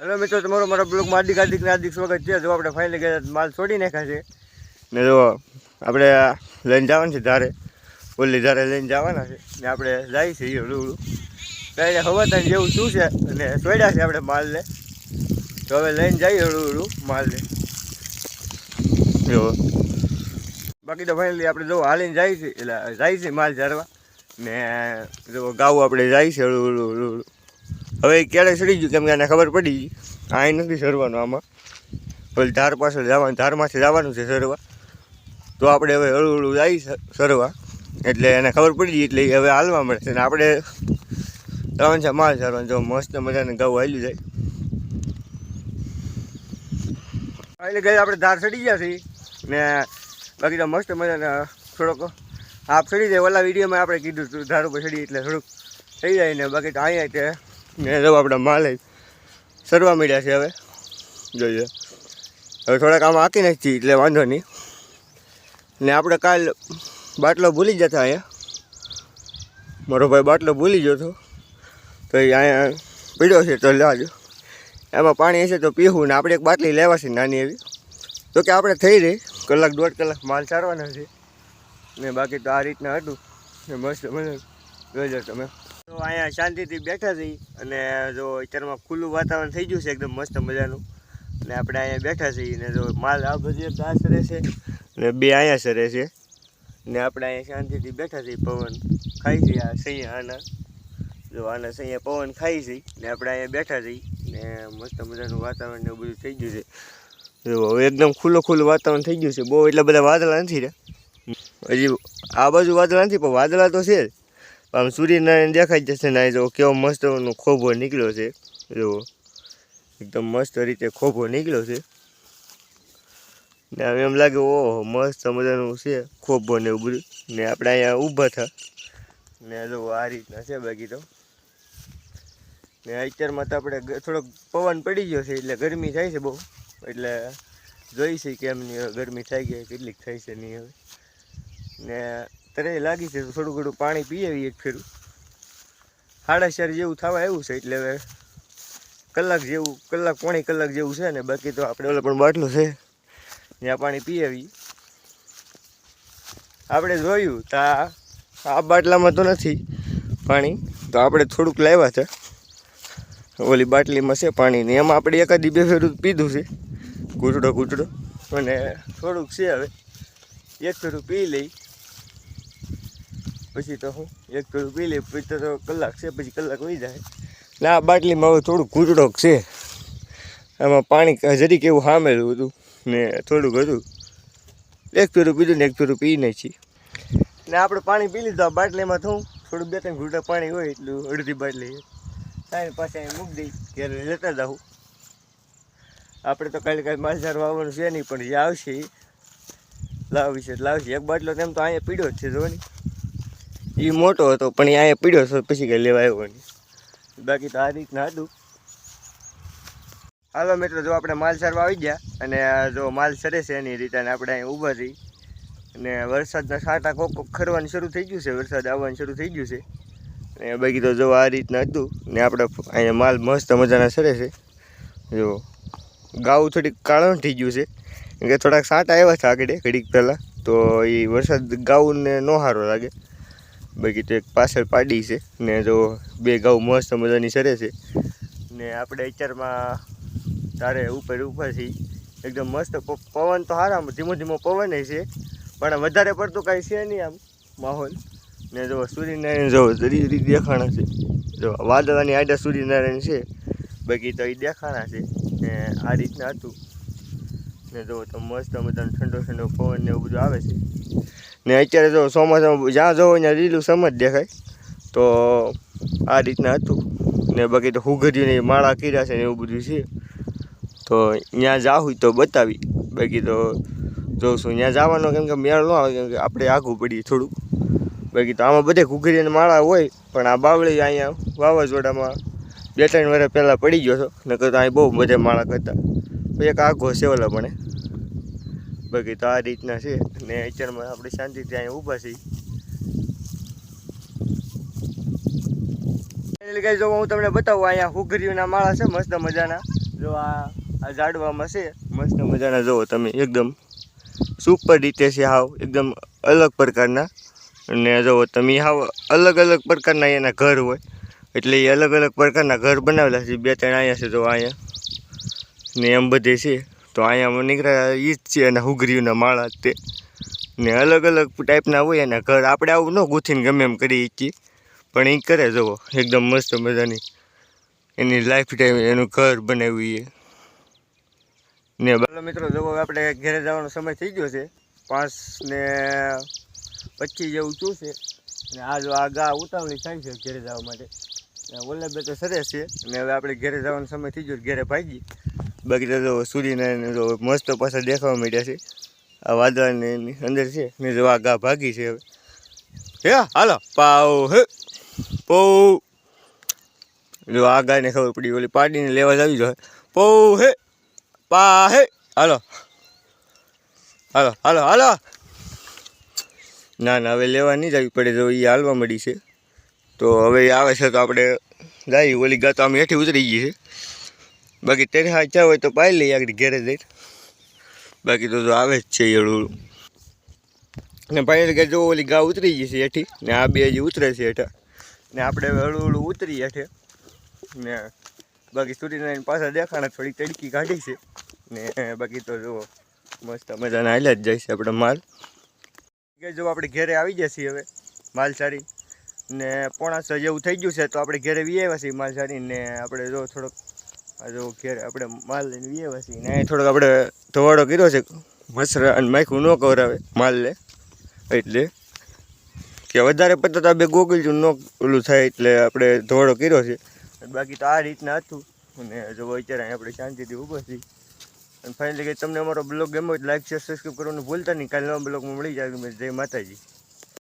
Hello મિત્રો, તમારો મારા બ્લોગમાં હાર્દિક સ્વાગત છે. જો આપણે ફાઇનલી ગયા માલ છોડી નાખ્યા છે ને જો આપણે લઈને જવાનું છે ધારે, ઓલી ધારે લઈને જવાના છે ને આપણે જાય છે હળું હળું કાંઈ ખબર થાય જેવું શું છે અને છોડ્યા છે આપણે માલને. તો હવે લઈને જઈએ હળું હળું માલને. જો બાકી તો ફાઇનલી આપણે જો હાલીને જાય છે, એટલે જાય છે માલ ઝારવા ને જો ગાવું આપણે જાય છે હળું હળું હળું હળું. હવે ક્યારે ચડી ગયું કેમ કે આને ખબર પડી અહીં નથી સરવાનું, આમાં પછી ધાર પાછળ જવાનું, ધારમાંથી જવાનું છે સરવા. તો આપણે હવે હળું હળું જઈ સરવા એટલે એને ખબર પડી ગઈ એટલે હવે હાલવા મળશે ને આપણે જવાનું છે માલ ઝારવાનું. જો મસ્ત મજાને ગાવું હાલ્યું જાય એટલે ગઈ આપણે ધાર ચડી ગયા છીએ ને બાકી તો મસ્ત મજાને થોડોક આપ ચડી જાય. ઓલા વિડીયોમાં આપણે કીધું હતું ધાર ઉપર ચડી એટલે થોડુંક થઈ જાય ને બાકી તો અહીંયા તે ને જો આપણે માલ સરવા મળ્યા છે. હવે જોઈએ હવે થોડાક આમ આંકી નાખી એટલે વાંધો નહીં. ને આપણે કાલ બાટલો ભૂલી જતા, અહીંયા મારો ભાઈ બાટલો ભૂલી ગયો હતો તો એ અહીંયા પીડ્યો છે તો લાજો એમાં પાણી હશે તો પીવું. ને આપણે એક બાટલી લેવા છે નાની એવી, તો કે આપણે થઈ રહી કલાક દોઢ કલાક માલ સારવાના છે ને બાકી તો આ રીતના હતું ને મસ્ત મજા જોઈ તમે. તો અહીંયા શાંતિથી બેઠા છીએ અને જો અત્યારમાં ખુલ્લું વાતાવરણ થઈ ગયું છે એકદમ મસ્ત મજાનું ને આપણે અહીંયા બેઠા છીએ ને જો માલ આ બધી એક આ સરે છે ને બે અહીંયા સરે છે ને આપણે અહીંયા શાંતિથી બેઠા છીએ, પવન ખાઈ છીએ. આ સૈયા આના જો આના સૈયા પવન ખાઈ છીએ ને આપણે અહીંયા બેઠા છીએ ને મસ્ત મજાનું વાતાવરણ ને એવું બધું થઈ ગયું છે. જો હવે એકદમ ખુલ્લું વાતાવરણ થઈ ગયું છે. બહુ એટલા બધા વાદળા નથી રે, હજી આ બાજુ વાદળા નથી પણ વાદળા તો છે જ. આમ સૂર્યનારાયણ દેખાઈ જશે ને જો કેવો મસ્ત ખોભો નીકળ્યો છે. જો એકદમ મસ્ત રીતે ખોભો નીકળ્યો છે ને આમ એમ લાગે ઓહો મસ્ત મજાનું છે ખોભો ને એવું બધું. ને આપણે અહીંયા ઊભા થા ને જો આ રીતના છે. બાકી તો ને અત્યારમાં તો આપણે થોડોક પવન પડી ગયો છે એટલે ગરમી થાય છે બહુ, એટલે જોઈ છે કે એમની ગરમી થઈ ગઈ કેટલીક થઈ છે નહીં. હવે ને તરે લાગી છે તો થોડું ઘણું પાણી પી આવી એક ફેરું. 4:30 જેવું થવા આવ્યું છે એટલે હવે પોણી કલાક જેવું છે ને બાકી તો આપણે ઓલા પણ બાટલું છે ત્યાં પાણી પી આવી. આપણે જોયું તો આ બાટલામાં તો નથી પાણી, તો આપણે થોડુંક લાવ્યા છે ઓલી બાટલીમાં છે પાણી ને એમાં આપણે એકાદી બે ફેરું પીધું છે ઘૂંટડો અને થોડુંક છે. હવે એક ફેરું પી લઈ પછી તો હું એક ફેરું પી લઈ પછી તો કલાક છે, પછી કલાક વહી જાય. ને આ બાટલીમાં હવે થોડુંક ઘૂંટડોક છે, આમાં પાણી જરીક એવું સામેલું હતું ને થોડુંક હતું. એક ફેરું પીધું ને એક ફેરું પી નાખી ને આપણે પાણી પી લીધું. આ બાટલીમાં થોડું 2-3 ઘૂંટા પાણી હોય એટલું અડધી બાટલી કાંઈ પાસે અહીં મૂકી દઈ ત્યારે લેતા જાઉં. આપણે તો કાંઈ માલ ઝારવા આવવાનું છે નહીં પણ જે આવશે એ લાવશે. એક બાટલો તેમ તો અહીંયા પીડ્યો જ છે જોવાની, એ મોટો હતો પણ એ અહીંયા પીડ્યો હતો પછી કંઈ લેવા આવ્યો નહીં. બાકી તો આ રીતના હતું. હાલો મિત્રો, જો આપણે માલ સારવા આવી ગયા અને જો માલ સરે છે એની રીતે આપણે અહીંયા ઊભા થઈ અને વરસાદના છાંટા કોક ખરવાનું શરૂ થઈ ગયું છે, વરસાદ આવવાનું શરૂ થઈ ગયું છે. અને બાકી તો જો આ રીતના હતું ને આપણે અહીંયા માલ મસ્ત મજાના સરે છે. જો ગાવું થોડીક કાળણ થઈ ગયું છે કેમ કે થોડાક છાંટા આવ્યા છે આગળ ઘડીક પહેલાં, તો એ વરસાદ ગાઉને ન સારો લાગે. બાકી તો એક પાછળ પાડી છે ને જો બે ગાઉ મસ્ત મજાની સરે છે ને આપણે અત્યારમાં તારે ઉપર છીએ એકદમ મસ્ત. પવન તો સારા ધીમો પવન છે પણ વધારે પડતું કાંઈ છે નહીં આમ માહોલ. ને જો સૂર્યનારાયણ જો જરી દેખાણા છે, જો વાદળાની આડા સૂર્યનારાયણ છે બાકી તો એ દેખાણા છે ને આ રીતના હતું. ને જો તો મસ્ત મજાનો ઠંડો પવન ને એવું બધું આવે છે. ને અત્યારે જો ચોમાસામાં જ્યાં જોવો ત્યાં લીલું સમજ દેખાય, તો આ રીતના હતું. ને બાકી તો હુગરીને માળા કર્યા છે ને એવું બધું છે, તો ત્યાં જાવું તો બતાવી. બાકી તો જોઉં ત્યાં જવાનો કેમ કે મેળ ન આવે કેમ કે આપણે આઘું પડીએ થોડુંક. બાકી તો આમાં બધે ઘૂઘરીને માળા હોય પણ આ બાવળી અહીંયા વાવાઝોડામાં 2-3 વર્ષ પહેલાં પડી ગયો હતો ને કરતા અહીં બહુ બધે માળા કરતા. પછી એક આઘો છે ઓલા પણ. બાકી તો આ રીતના છે ને અત્યારમાં આપણે શાંતિથી અહીંયા ઊભા છીએ. એટલે જો હું તમને બતાવું અહીંયા હુગરીઓના માળા છે મસ્ત મજાના જો આ ઝાડવામાં છે મસ્ત મજાના, જુઓ તમે એકદમ સુપર રીતે છે, હાવ એકદમ અલગ પ્રકારના. અને જુઓ તમે હાવ અલગ અલગ પ્રકારના એના ઘર હોય, એટલે એ અલગ અલગ પ્રકારના ઘર બનાવેલા છે. 2-3 અહીંયા છે, જો અહીંયા ને એમ બધે છે. તો અહીંયા નીકળ્યા એ જ છે અને હુગરીઓના માળા તે ને અલગ અલગ ટાઈપના હોય એના ઘર. આપણે આવું ન ગૂંથીને ગમે એમ કરી શકીએ, પણ એ કરે જુઓ એકદમ મસ્ત મજાની એની લાઈફ ટાઈમ એનું ઘર બનાવ્યું ને. બાલો મિત્રો, જુઓ આપણે ઘરે જવાનો સમય થઈ ગયો છે, 5:25 જેવું થયું છે. ને આ જો આ ગા ઉતાવળી થાય છે ઘરે જવા માટે. ઓલા બે તો સરસ છે. ને હવે આપણે ઘરે જવાનો સમય થઈ ગયો, ઘરે ભાગી. બાકી તો જો સૂર્યનારાયણ જો મસ્ત પાછા દેખાવા માંડ્યા છે, આ વાદળની અંદર છે ને. જો આ ગા ભાગી છે હવે. હે હાલો પાવ હે પૌ. જો આ ગાયને ખબર પડી, ઓલી પાડીને લેવા જ આવી જાય. પૌ હે પા હે હાલો હાલો હાલો હાલો. ના હવે લેવા નહીં જવી પડે, જો એ હાલવા મળી છે. તો હવે એ આવે છે તો આપણે જઈએ. ઓલી ગા તો આમ હેઠી ઉતરી ગઈ છે. બાકી તેને ઈચ્છા હોય તો પાઈ લઈએ આગળ ઘેરે જઈ. બાકી તો આવે જ છે હળવું. ને ભાઈ કે જો ઓલી ગા ઉતરી ગઈ છે હેઠી, ને આ બે હજી ઉતરે છે હેઠા. ને આપણે હળવું ઉતરી હેઠે. ને બાકી સૂર્યનારાયણ પાછા દેખાણા, થોડી તડકી કાઢી છે. ને બાકી તો જુઓ મસ્ત મજાના હાલ્યા જ જાય છે આપણે માલ. કે જો આપણે ઘેરે આવી જશે હવે માલ સારી ને 5:30 જેવું થઈ ગયું છે. તો આપણે ઘેરે વી આવ્યા છીએ માલ સારી. ને આપણે જો થોડોક આ જો ઘેરે આપણે માલ લઈને વી આવ્યા છીએ. ને થોડોક આપણે ધોવાડો કર્યો છે, મસરા અને માખું ન કવરાવે માલ લે, એટલે કે વધારે પડતા બે ગોગલજું ન ઓલું થાય, એટલે આપણે ધોવાડો કર્યો છે. બાકી તો આ રીતના હતું. અને જો અત્યારે આપણે શાંતિથી ઊભો છીએ. અને ફાઇનલી કે તમને અમારો બ્લોગ ગમ્યો હોય તો લાઈક શેર સબસ્ક્રાઈબ કરવાનું ભૂલતા નહીં. કાલે નવા બ્લોગમાં મળી જાય. જય માતાજી.